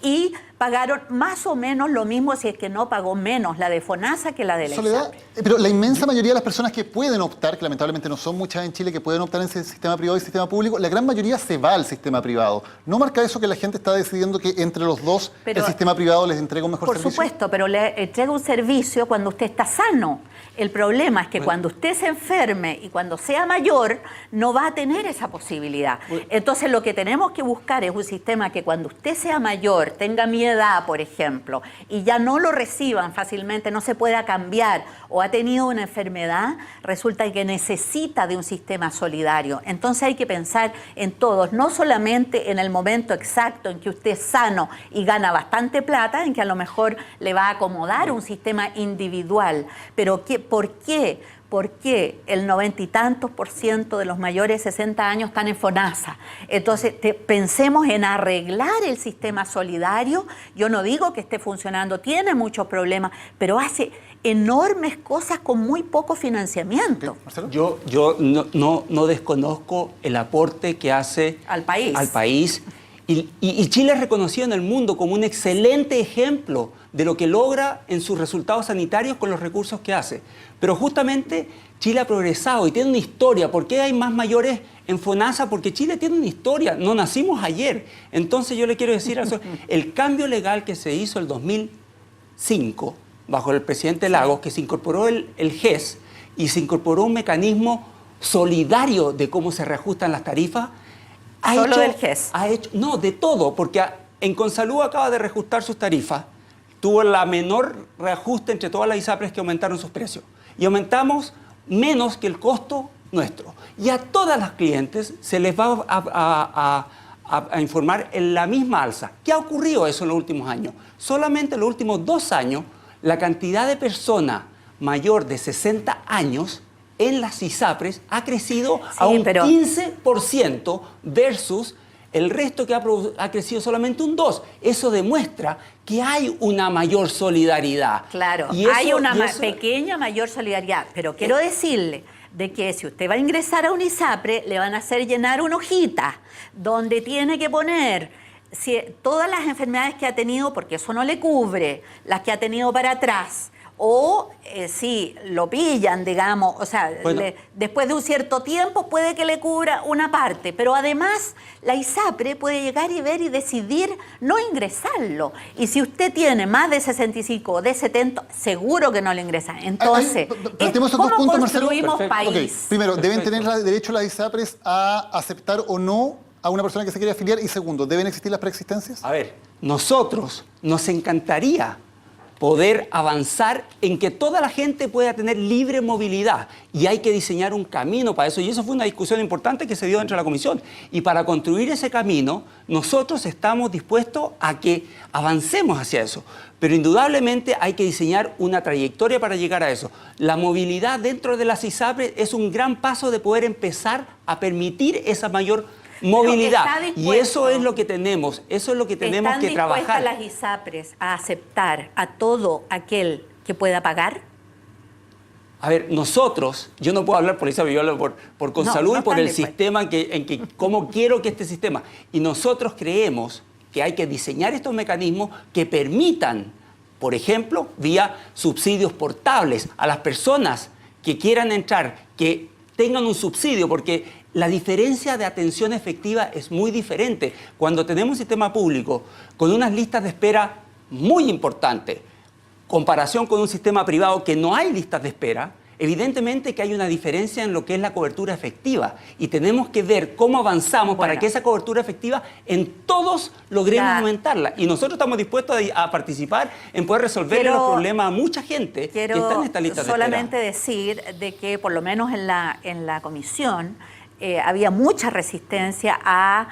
y pagaron más o menos lo mismo, si es que no pagó menos la de FONASA que la de la Soledad, ISAPRE. pero la inmensa mayoría de las personas que pueden optar, que lamentablemente no son muchas en Chile, que pueden optar en ese sistema privado y sistema público, la gran mayoría se va al sistema privado. ¿No marca eso que la gente está decidiendo que entre los dos el sistema privado les entrega un mejor servicio? Por supuesto, pero le entrega un servicio cuando usted está sano. El problema es que cuando usted se enferme y cuando sea mayor, no va a tener esa posibilidad. Entonces, lo que tenemos que buscar es un sistema que cuando usted sea mayor, tenga mi edad, por ejemplo, y ya no lo reciban fácilmente, no se pueda cambiar, o ha tenido una enfermedad, resulta que necesita de un sistema solidario. Entonces hay que pensar en todos, no solamente en el momento exacto en que usted es sano y gana bastante plata, en que a lo mejor le va a acomodar un sistema individual. Pero ¿por qué? ¿Por qué el 90 y tantos % de los mayores de 60 años están en FONASA? Entonces, pensemos en arreglar el sistema solidario. Yo no digo que esté funcionando, tiene muchos problemas, pero hace enormes cosas con muy poco financiamiento. Yo no desconozco el aporte que hace al país. Y Chile es reconocido en el mundo como un excelente ejemplo de lo que logra en sus resultados sanitarios con los recursos que hace. Pero justamente Chile ha progresado y tiene una historia. ¿Por qué hay más mayores en FONASA? Porque Chile tiene una historia. No nacimos ayer. Entonces yo le quiero decir, el cambio legal que se hizo el 2005 bajo el presidente Lagos, que se incorporó el GES y se incorporó un mecanismo solidario de cómo se reajustan las tarifas. ¿Solo del GES? No, de todo, porque en Consalud acaba de reajustar sus tarifas, tuvo la menor reajuste entre todas las ISAPRES que aumentaron sus precios. Y aumentamos menos que el costo nuestro. Y a todas las clientes se les va a informar en la misma alza. ¿Qué ha ocurrido eso en los últimos años? Solamente en los últimos 2 años, la cantidad de personas mayor de 60 años en las ISAPRES ha crecido a un 15% versus el resto que ha crecido solamente un 2%. Eso demuestra que hay una mayor solidaridad. Claro, hay una pequeña mayor solidaridad, pero quiero decirle de que si usted va a ingresar a un ISAPRE, le van a hacer llenar una hojita donde tiene que poner todas las enfermedades que ha tenido, porque eso no le cubre, las que ha tenido para atrás. O si lo pillan, digamos, o sea, después de un cierto tiempo puede que le cubra una parte, pero además la ISAPRE puede llegar y ver y decidir no ingresarlo. Y si usted tiene más de 65 o de 70, seguro que no le ingresan. Entonces, ¿cómo construimos país? Okay. Primero, ¿deben tener derecho las ISAPRES a aceptar o no a una persona que se quiere afiliar? Y segundo, ¿deben existir las preexistencias? A ver, nosotros nos encantaría poder avanzar en que toda la gente pueda tener libre movilidad y hay que diseñar un camino para eso, y eso fue una discusión importante que se dio dentro de la comisión, y para construir ese camino nosotros estamos dispuestos a que avancemos hacia eso, pero indudablemente hay que diseñar una trayectoria para llegar a eso. La movilidad dentro de las ISAPRES es un gran paso de poder empezar a permitir esa mayor movilidad, y eso es lo que tenemos, que trabajar. ¿Están dispuestas las ISAPRES a aceptar a todo aquel que pueda pagar? A ver, nosotros, yo no puedo hablar por ISAPRES, yo hablo por Consalud y por el sistema cómo quiero que este sistema, y nosotros creemos que hay que diseñar estos mecanismos que permitan, por ejemplo, vía subsidios portables a las personas que quieran entrar, que tengan un subsidio, porque la diferencia de atención efectiva es muy diferente. Cuando tenemos un sistema público con unas listas de espera muy importantes, comparación con un sistema privado que no hay listas de espera, evidentemente que hay una diferencia en lo que es la cobertura efectiva. Y tenemos que ver cómo avanzamos para que esa cobertura efectiva en todos logremos aumentarla. Y nosotros estamos dispuestos a participar en poder resolver los problemas a mucha gente que está en esta lista de espera. Solamente decir de que por lo menos en la comisión había mucha resistencia a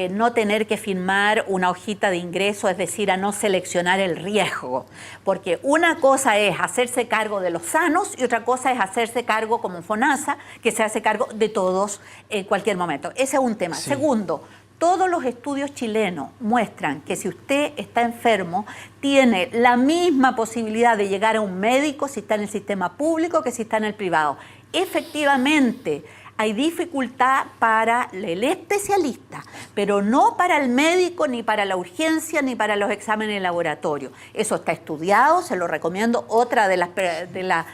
no tener que firmar una hojita de ingreso, es decir, a no seleccionar el riesgo. Porque una cosa es hacerse cargo de los sanos y otra cosa es hacerse cargo como FONASA, que se hace cargo de todos en cualquier momento. Ese es un tema. Sí. Segundo, todos los estudios chilenos muestran que si usted está enfermo, tiene la misma posibilidad de llegar a un médico si está en el sistema público que si está en el privado. Efectivamente, hay dificultad para el especialista, pero no para el médico, ni para la urgencia, ni para los exámenes de laboratorio. Eso está estudiado, se lo recomiendo. Otra de las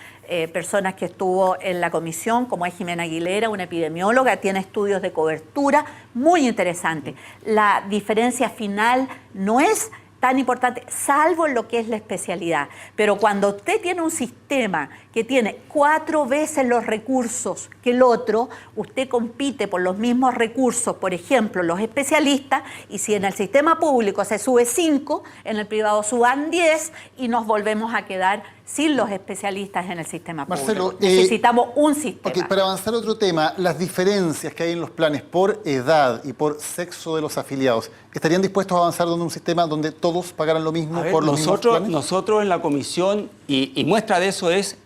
personas que estuvo en la comisión, como es Jimena Aguilera, una epidemióloga, tiene estudios de cobertura muy interesantes. La diferencia final no es tan importante, salvo en lo que es la especialidad. Pero cuando usted tiene un sistema que tiene 4 veces los recursos que el otro, usted compite por los mismos recursos, por ejemplo, los especialistas, y si en el sistema público se sube 5, en el privado suban 10, y nos volvemos a quedar sin los especialistas en el sistema público. Necesitamos un sistema. Okay, para avanzar a otro tema, las diferencias que hay en los planes por edad y por sexo de los afiliados, ¿estarían dispuestos a avanzar donde un sistema donde todos pagaran lo mismo mismos planes? Nosotros en la comisión, y muestra de eso es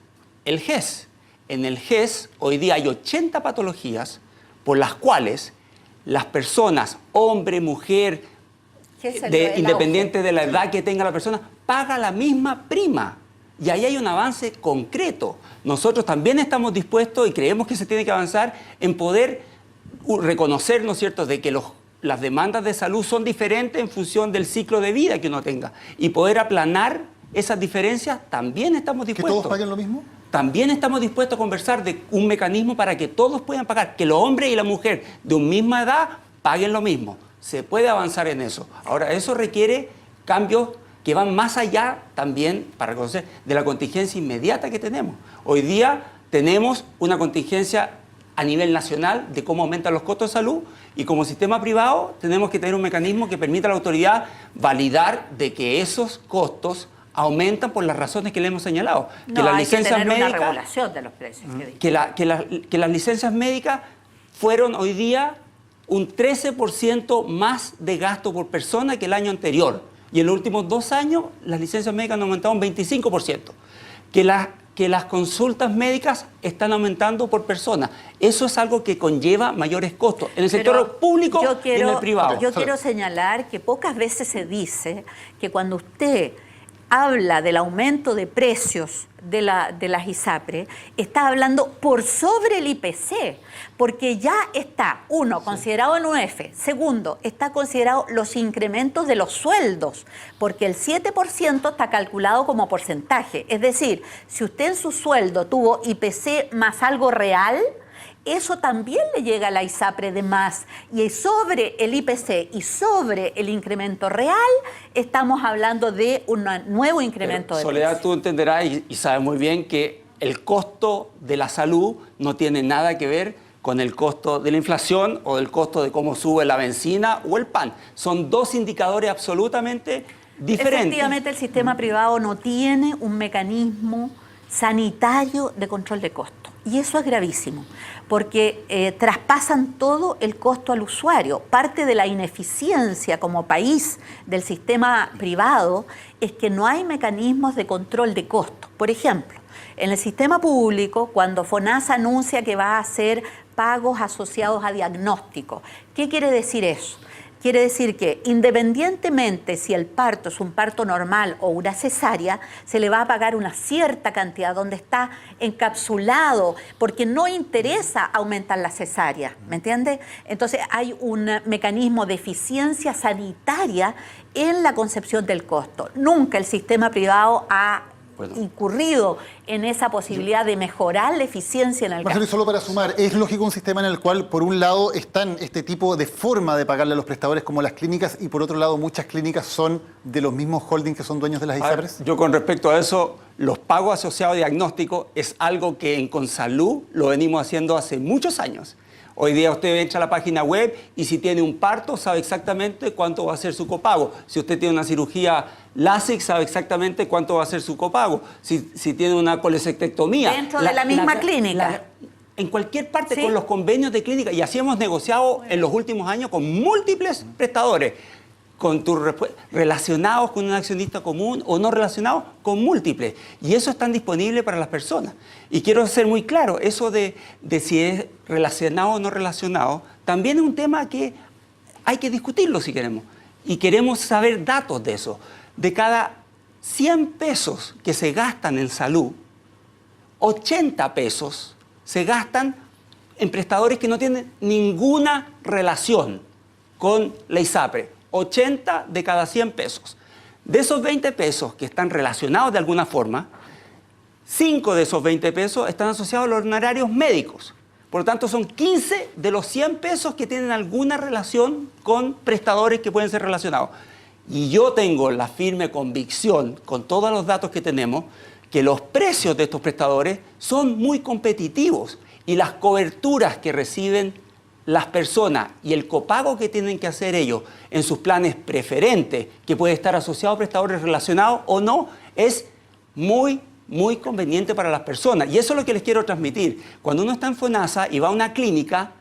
el GES. en el GES hoy día hay 80 patologías por las cuales las personas, hombre, mujer, independiente de la edad que tenga la persona, paga la misma prima. Y ahí hay un avance concreto. Nosotros también estamos dispuestos y creemos que se tiene que avanzar en poder reconocer, ¿no es cierto?, de que las demandas de salud son diferentes en función del ciclo de vida que uno tenga. Y poder aplanar esas diferencias, también estamos dispuestos. ¿Que todos paguen lo mismo? También estamos dispuestos a conversar de un mecanismo para que todos puedan pagar, que los hombres y la mujer de una misma edad paguen lo mismo. Se puede avanzar en eso. Ahora, eso requiere cambios que van más allá también, para reconocer, de la contingencia inmediata que tenemos. Hoy día tenemos una contingencia a nivel nacional de cómo aumentan los costos de salud y como sistema privado tenemos que tener un mecanismo que permita a la autoridad validar de que esos costos aumentan por las razones que le hemos señalado. No, que las hay licencias que tener médicas, una regulación de los precios. que las licencias médicas fueron hoy día un 13% más de gasto por persona que el año anterior. Y en los últimos 2 años las licencias médicas han aumentado un 25%. Que las consultas médicas están aumentando por persona. Eso es algo que conlleva mayores costos en el sector público y en el privado. Yo quiero señalar que pocas veces se dice que cuando usted habla del aumento de precios de las ISAPRE, está hablando por sobre el IPC, porque ya está, uno, considerado en UF, segundo, está considerado los incrementos de los sueldos, porque el 7% está calculado como porcentaje. Es decir, si usted en su sueldo tuvo IPC más algo real, eso también le llega a la ISAPRE de más. Y sobre el IPC y sobre el incremento real, estamos hablando de un nuevo incremento de Soledad, precios. tú entenderás y sabes muy bien que el costo de la salud no tiene nada que ver con el costo de la inflación o el costo de cómo sube la benzina o el pan. Son dos indicadores absolutamente diferentes. Efectivamente, el sistema privado no tiene un mecanismo sanitario de control de costos. Y eso es gravísimo, porque traspasan todo el costo al usuario. Parte de la ineficiencia como país del sistema privado es que no hay mecanismos de control de costos. Por ejemplo, en el sistema público, cuando FONASA anuncia que va a hacer pagos asociados a diagnóstico, ¿qué quiere decir eso? Quiere decir que independientemente si el parto es un parto normal o una cesárea, se le va a pagar una cierta cantidad donde está encapsulado, porque no interesa aumentar la cesárea, ¿me entiende? Entonces hay un mecanismo de eficiencia sanitaria en la concepción del costo. Nunca el sistema privado ha incurrido en esa posibilidad de mejorar la eficiencia en el Marcelo, y gasto. solo para sumar, ¿es lógico un sistema en el cual, por un lado, están este tipo de forma de pagarle a los prestadores como las clínicas y, por otro lado, muchas clínicas son de los mismos holdings que son dueños de las ISAPRES? Yo con respecto a eso, los pagos asociados a diagnóstico es algo que en Consalud lo venimos haciendo hace muchos años. Hoy día usted entra a la página web y si tiene un parto sabe exactamente cuánto va a ser su copago. Si usted tiene una cirugía LASIK sabe exactamente cuánto va a ser su copago. Si tiene una colecistectomía. Dentro de la misma clínica. En cualquier parte, ¿Sí? con los convenios de clínica. Y así hemos negociado en los últimos años con múltiples prestadores. Relacionados con un accionista común o no relacionados con múltiples. Y eso está disponible para las personas. Y quiero ser muy claro, eso de si es relacionado o no relacionado, también es un tema que hay que discutirlo si queremos. Y queremos saber datos de eso. De cada 100 pesos que se gastan en salud, 80 pesos se gastan en prestadores que no tienen ninguna relación con la ISAPRE. 80 de cada 100 pesos. De esos 20 pesos que están relacionados de alguna forma, 5 de esos 20 pesos están asociados a los honorarios médicos. Por lo tanto, son 15 de los 100 pesos que tienen alguna relación con prestadores que pueden ser relacionados. Y yo tengo la firme convicción, con todos los datos que tenemos, que los precios de estos prestadores son muy competitivos y las coberturas que reciben las personas y el copago que tienen que hacer ellos en sus planes preferentes, que puede estar asociado a prestadores relacionados o no, es muy conveniente para las personas. Y eso es lo que les quiero transmitir. Cuando uno está en FONASA y va a una clínica,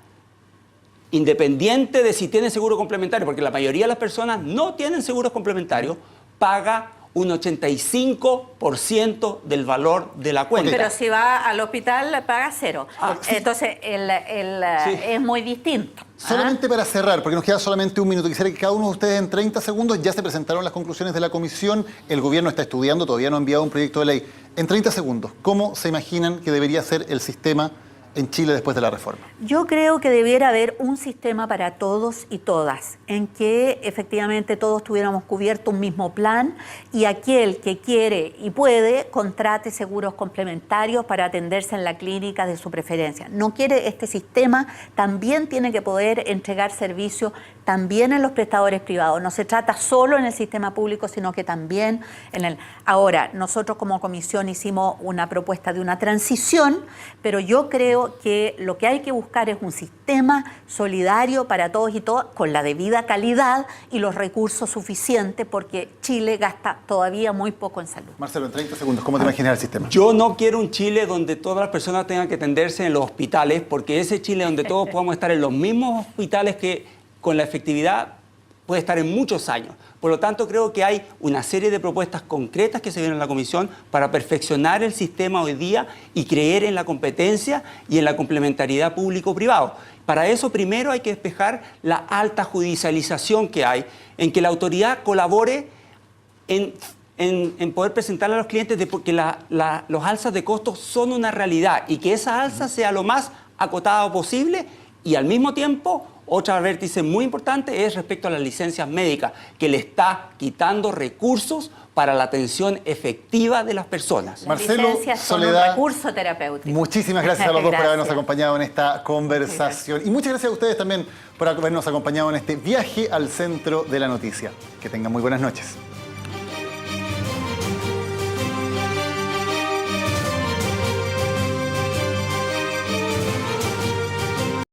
independiente de si tiene seguro complementario, porque la mayoría de las personas no tienen seguros complementarios, paga un 85% del valor de la cuenta. Pero si va al hospital paga cero. Entonces es muy distinto. Solamente para cerrar, porque nos queda solamente un minuto, quisiera que cada uno de ustedes en 30 segundos, ya se presentaron las conclusiones de la comisión, el gobierno está estudiando, todavía no ha enviado un proyecto de ley. En 30 segundos, ¿cómo se imaginan que debería ser el sistema en Chile después de la reforma? Yo creo que debiera haber un sistema para todos y todas, en que efectivamente todos tuviéramos cubierto un mismo plan y aquel que quiere y puede contrate seguros complementarios para atenderse en la clínica de su preferencia. No quiere este sistema, también tiene que poder entregar servicios también en los prestadores privados. No se trata solo en el sistema público, sino que también en el... Ahora, nosotros como comisión hicimos una propuesta de una transición, pero yo creo que lo que hay que buscar es un sistema solidario para todos y todas, con la debida calidad y los recursos suficientes, porque Chile gasta todavía muy poco en salud. Marcelo, en 30 segundos, ¿cómo te imaginas el sistema? Yo no quiero un Chile donde todas las personas tengan que atenderse en los hospitales, porque ese Chile donde todos podamos estar en los mismos hospitales que con la efectividad puede estar en muchos años. Por lo tanto, creo que hay una serie de propuestas concretas que se vienen en la Comisión para perfeccionar el sistema hoy día y creer en la competencia y en la complementariedad público-privado. Para eso, primero hay que despejar la alta judicialización que hay, en que la autoridad colabore en poder presentarle a los clientes de porque los alzas de costos son una realidad y que esa alza sea lo más acotada posible y al mismo tiempo... Otra vértice muy importante es respecto a las licencias médicas, que le está quitando recursos para la atención efectiva de las personas. Marcelo, son un recurso terapéutico. Muchísimas gracias a los dos por habernos acompañado en esta conversación. Y muchas gracias a ustedes también por habernos acompañado en este viaje al centro de la noticia. Que tengan muy buenas noches.